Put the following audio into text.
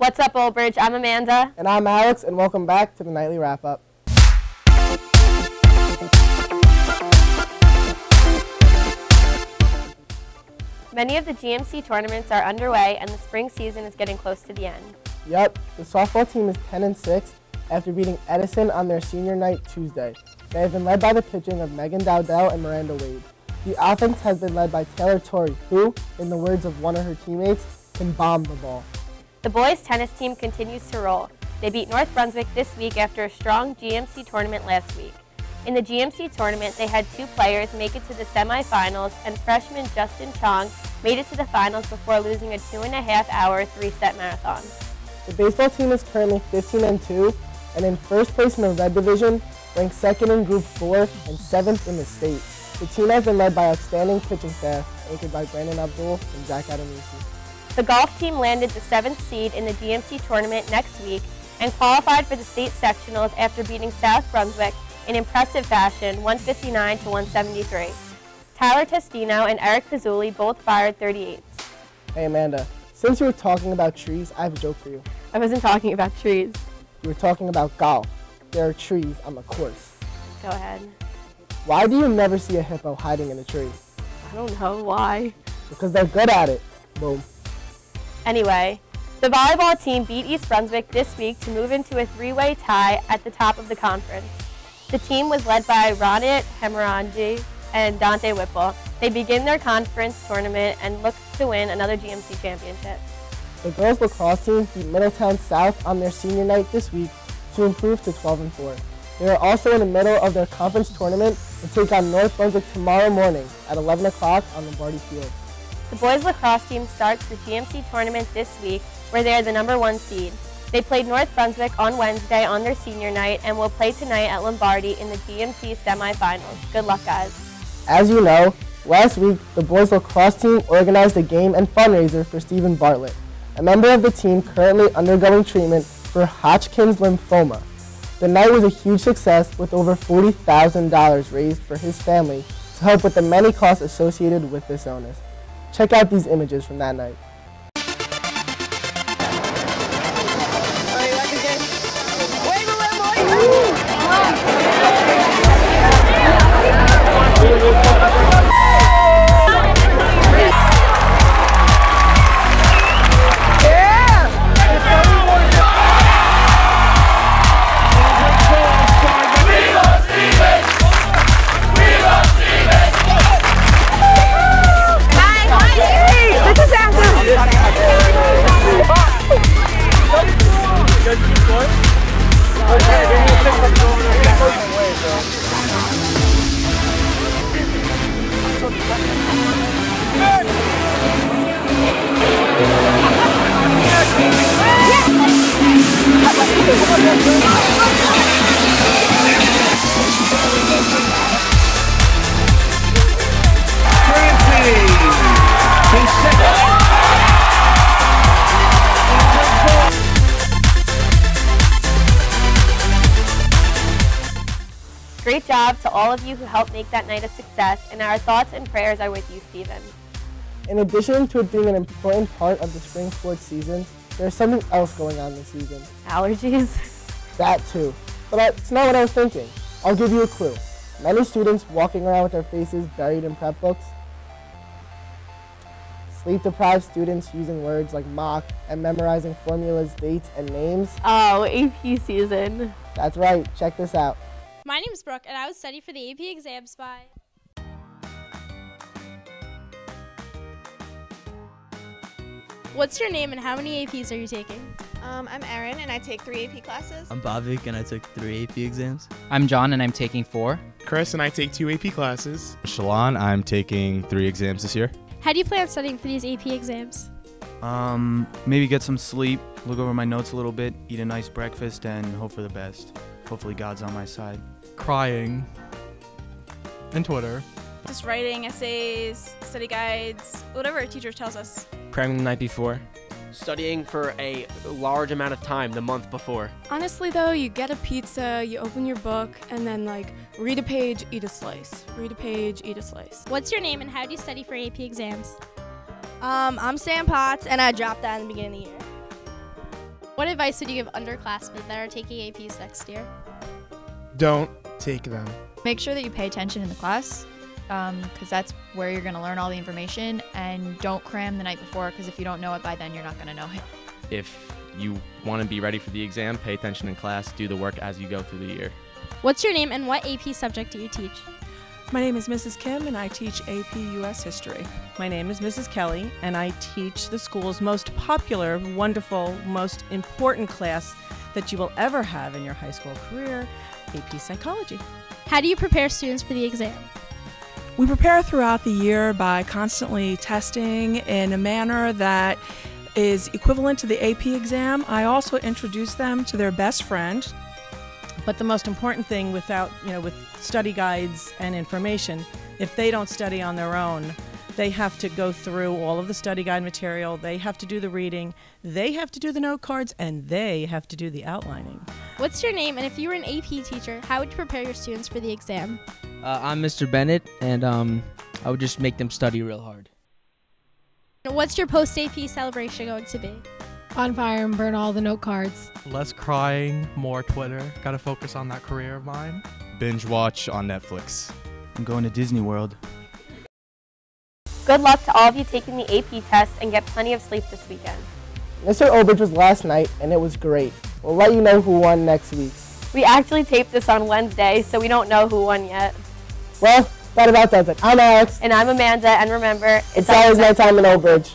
What's up, Old Bridge? I'm Amanda. And I'm Alex, and welcome back to the Nightly Wrap-Up. Many of the GMC tournaments are underway, and the spring season is getting close to the end. Yep, the softball team is 10-6 after beating Edison on their senior night Tuesday. They have been led by the pitching of Megan Dowdell and Miranda Wade. The offense has been led by Taylor Torrey, who, in the words of one of her teammates, can bomb the ball. The boys' tennis team continues to roll. They beat North Brunswick this week after a strong GMC tournament last week. In the GMC tournament, they had two players make it to the semifinals, and freshman Justin Chong made it to the finals before losing a 2.5-hour three-set marathon. The baseball team is currently 15-2 and in first place in the Red Division, ranked second in Group 4 and 7th in the state. The team has been led by outstanding pitching staff, anchored by Brandon Abdul and Zach Adamisi. The golf team landed the 7th seed in the GMC tournament next week and qualified for the state sectionals after beating South Brunswick in impressive fashion, 159-173. Tyler Testino and Eric Pizzuli both fired 38s. Hey Amanda, since you were talking about trees, I have a joke for you. I wasn't talking about trees. You were talking about golf. There are trees on the course. Go ahead. Why do you never see a hippo hiding in a tree? I don't know why. Because they're good at it. Boom. Anyway, the volleyball team beat East Brunswick this week to move into a three-way tie at the top of the conference. The team was led by Ronit Hemeranji and Dante Whipple. They begin their conference tournament and look to win another GMC championship. The girls lacrosse team beat Middletown South on their senior night this week to improve to 12-4. They are also in the middle of their conference tournament and take on North Brunswick tomorrow morning at 11 o'clock on Lombardi Field. The boys lacrosse team starts the GMC tournament this week, where they are the #1 seed. They played North Brunswick on Wednesday on their senior night and will play tonight at Lombardi in the GMC semifinals. Good luck, guys. As you know, last week the boys lacrosse team organized a game and fundraiser for Stephen Bartlett, a member of the team currently undergoing treatment for Hodgkin's lymphoma. The night was a huge success with over $40,000 raised for his family to help with the many costs associated with this illness. Check out these images from that night. Great job to all of you who helped make that night a success, and our thoughts and prayers are with you, Stephen. In addition to it being an important part of the spring sports season, there's something else going on this season. Allergies? That too. But that's not what I was thinking. I'll give you a clue. Many students walking around with their faces buried in prep books. Sleep-deprived students using words like mock and memorizing formulas, dates, and names. Oh, AP season. That's right. Check this out. My name's Brooke, and I was studying for the AP exams by... What's your name and how many APs are you taking? I'm Erin, and I take 3 AP classes. I'm Bhavik, and I took 3 AP exams. I'm John, and I'm taking 4. Chris, and I take 2 AP classes. Shalon, I'm taking 3 exams this year. How do you plan on studying for these AP exams? Maybe get some sleep, look over my notes a little bit, eat a nice breakfast, and hope for the best. Hopefully God's on my side. Crying. And Twitter. Just writing essays, study guides, whatever our teacher tells us. Cramming the night before. Studying for a large amount of time the month before. Honestly though, you get a pizza, you open your book, and then read a page, eat a slice. Read a page, eat a slice. What's your name and how do you study for AP exams? I'm Sam Potts, and I dropped out in the beginning of the year. What advice would you give underclassmen that are taking APs next year? Don't take them. Make sure that you pay attention in the class because that's where you're going to learn all the information, and don't cram the night before because if you don't know it by then, you're not going to know it. If you want to be ready for the exam, pay attention in class, do the work as you go through the year. What's your name and what AP subject do you teach? My name is Mrs. Kim and I teach AP US History. My name is Mrs. Kelly and I teach the school's most popular, wonderful, most important class that you will ever have in your high school career, AP Psychology. How do you prepare students for the exam? We prepare throughout the year by constantly testing in a manner that is equivalent to the AP exam. I also introduce them to their best friend. But the most important thing with study guides and information, if they don't study on their own, they have to go through all of the study guide material, they have to do the reading, they have to do the note cards, and they have to do the outlining. What's your name, and if you were an AP teacher, how would you prepare your students for the exam? I'm Mr. Bennett, and I would just make them study real hard. What's your post-AP celebration going to be? On fire and burn all the note cards. Less crying, more Twitter. Gotta focus on that career of mine. Binge watch on Netflix. I'm going to Disney World. Good luck to all of you taking the AP test and get plenty of sleep this weekend. Mr. Obridge was last night and it was great. We'll let you know who won next week. We actually taped this on Wednesday, so we don't know who won yet. Well, that about does it. I'm Alex. And I'm Amanda, and remember, it's always nighttime in Obridge.